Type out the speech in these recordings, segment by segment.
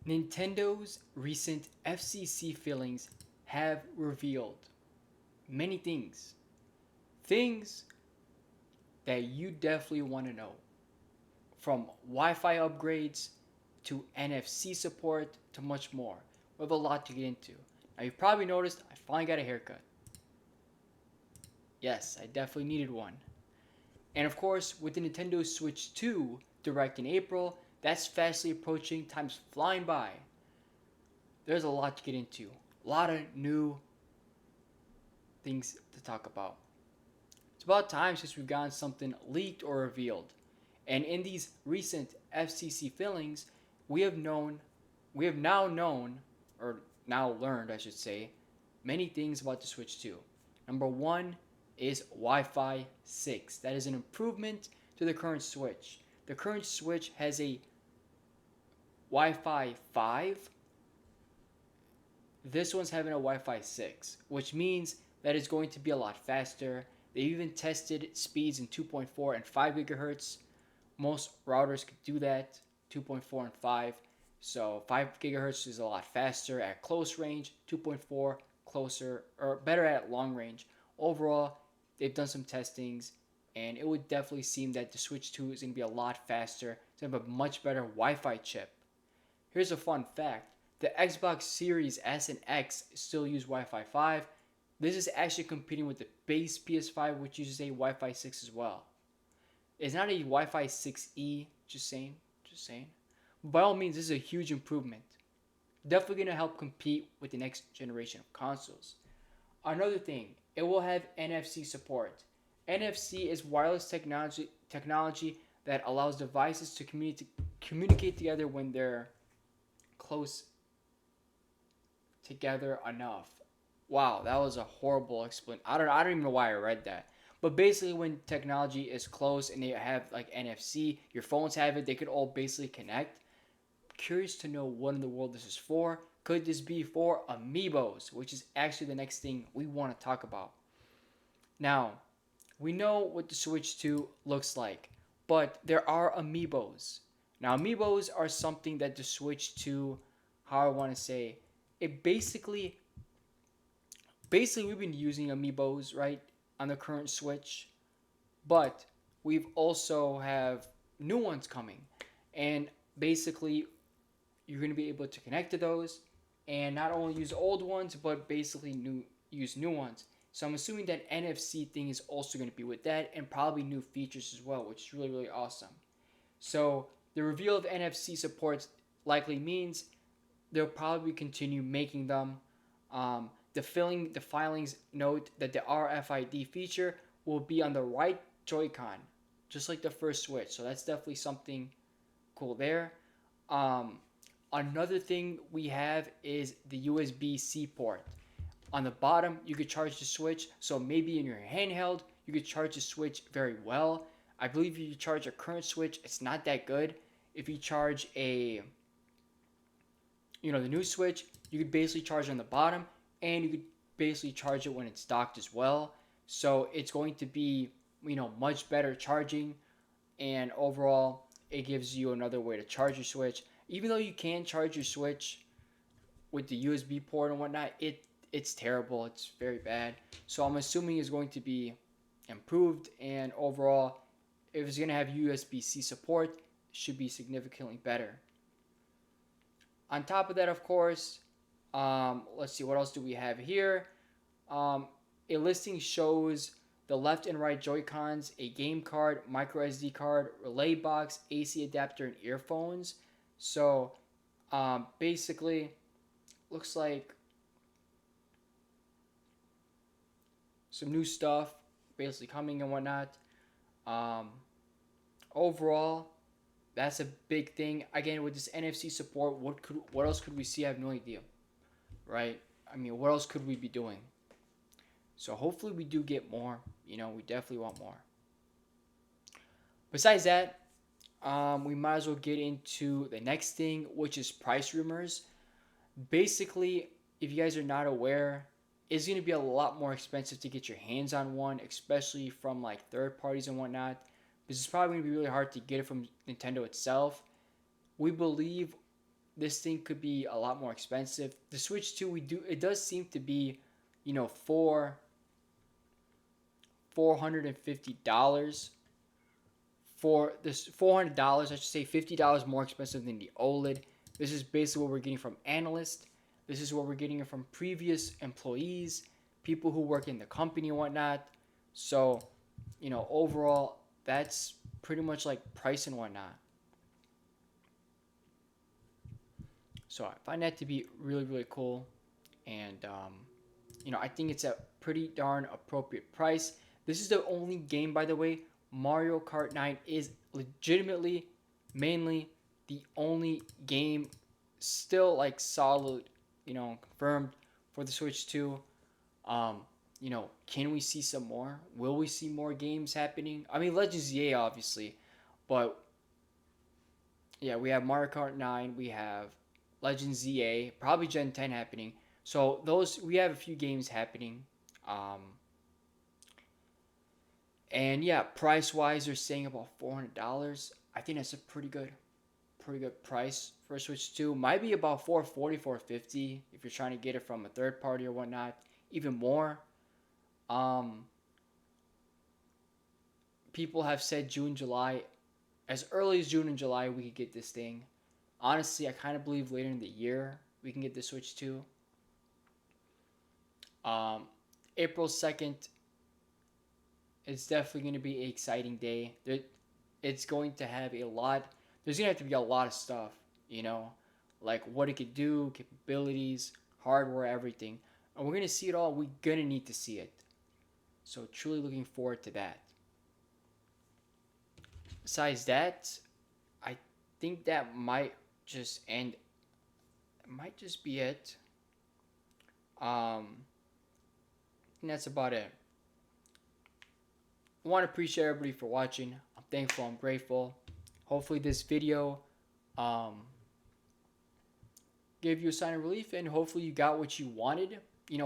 Nintendo's recent FCC filings have revealed many things. Things that you definitely want to know. From Wi Fi upgrades to NFC support to much more. We have a lot to get into. Now, you've probably noticed I finally got a haircut. Yes, I definitely needed one. And of course, with the Nintendo Switch 2 Direct in April, that's fastly approaching, time's flying by. There's a lot to get into. A lot of new things to talk about. It's about time since we've gotten something leaked or revealed. And in these recent FCC fillings, we have known, we have now known, or now learned, I should say, many things about the Switch 2. Number one is Wi Fi 6. That is an improvement to the current Switch. The current Switch has a Wi Fi 5. This one's having a Wi Fi 6, which means that it's going to be a lot faster. They even tested speeds in 2.4 and 5 gigahertz. Most routers could do that, 2.4 and 5. So 5 gigahertz is a lot faster at close range, 2.4 closer or better at long range. Overall, they've done some testings, and it would definitely seem that the Switch 2 is going to be a lot faster. It's going to have a much better Wi-Fi chip. Here's a fun fact. The Xbox Series S and X still use Wi-Fi 5. This is actually competing with the base PS5, which uses a Wi-Fi 6 as well. It's not a Wi-Fi 6E, just saying, just saying. By all means, this is a huge improvement. Definitely going to help compete with the next generation of consoles. Another thing, it will have NFC support. NFC is wireless technology that allows devices to communicate together when they're close together enough. Wow, that was a horrible explanation. I don't even know why I read that. But basically, when technology is close and they have like NFC, your phones have it, they could all basically connect. Curious to know what in the world this is for. Could this be for Amiibos, which is actually the next thing we want to talk about? Now, we know what the Switch 2 looks like, but there are Amiibos. Now, Amiibos are something that the Switch 2, how I want to say, it basically we've been using Amiibos, right, on the current Switch, but we've also have new ones coming. And basically you're going to be able to connect to those and not only use old ones but basically use new ones. So I'm assuming that NFC thing is also going to be with that and probably new features as well, which is really really awesome. So the reveal of NFC supports likely means they'll probably continue making them. The filings note that the RFID feature will be on the right Joy-Con, just like the first Switch. So that's definitely something cool there. Um, Another thing we have is the USB-C port. On the bottom, you could charge the Switch. So maybe in your handheld, you could charge the Switch very well. I believe if you charge a current Switch, it's not that good. If you charge the new Switch, you could basically charge on the bottom, and you could basically charge it when it's docked as well. So it's going to be much better charging, and overall, it gives you another way to charge your Switch. Even though you can charge your Switch with the USB port and whatnot, it's terrible. It's very bad. So I'm assuming it's going to be improved, and overall, if it's going to have USB-C support, it should be significantly better. On top of that, of course, let's see, what else do we have here? A listing shows the left and right Joy-Cons, a game card, micro SD card, relay box, AC adapter, and earphones. So basically, looks like some new stuff basically coming and whatnot. Um, Overall, that's a big thing. Again, with this NFC support, what else could we see? I have no idea, right? I mean, what else could we be doing? So hopefully we do get more. We definitely want more. Besides that, we might as well get into the next thing, which is price rumors. Basically, if you guys are not aware, it's going to be a lot more expensive to get your hands on one, especially from like third parties and whatnot. This is probably going to be really hard to get it from Nintendo itself. We believe this thing could be a lot more expensive. The Switch 2, it does seem to be, $450 for this. $400, I should say, $50 more expensive than the OLED. This is basically what we're getting from analysts. This is what we're getting from previous employees, people who work in the company and whatnot. So, overall, that's pretty much like price and whatnot. So I find that to be really, really cool. And, I think it's a pretty darn appropriate price. This is the only game, by the way. Mario Kart 9 is legitimately, mainly the only game still like solid, confirmed for the Switch 2. Can we see some more? Will we see more games happening? I mean, Legends ZA obviously, but yeah, we have Mario Kart 9, we have Legends ZA, probably Gen 10 happening. So we have a few games happening. And yeah, price wise, they're saying about $400. I think that's a pretty good price for a Switch 2. Might be about 440, 450 if you're trying to get it from a third party or whatnot. Even more. People have said June, July. As early as June and July, we could get this thing. Honestly, I kind of believe later in the year we can get the Switch 2. April 2nd, it's definitely going to be an exciting day. It's going to have a lot. There's going to have to be a lot of stuff, like what it could do, capabilities, hardware, everything. And we're going to see it all. We're going to need to see it. So truly looking forward to that. Besides that, I think that might just end. It might just be it. I think that's about it. I want to appreciate everybody for watching. I'm thankful. I'm grateful. Hopefully this video gave you a sign of relief, and hopefully you got what you wanted.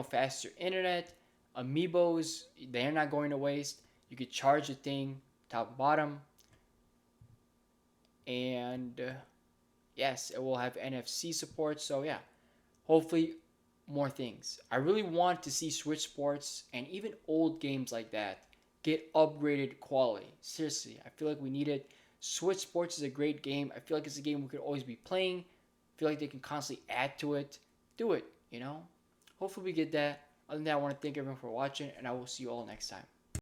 Faster internet, Amiibos, they're not going to waste. You could charge the thing top and bottom. And yes, it will have NFC support. So yeah, hopefully more things. I really want to see Switch Sports and even old games like that get upgraded quality. Seriously, I feel like we need it. Switch Sports is a great game. I feel like it's a game we could always be playing. I feel like they can constantly add to it. Do it, Hopefully we get that. Other than that, I want to thank everyone for watching, and I will see you all next time.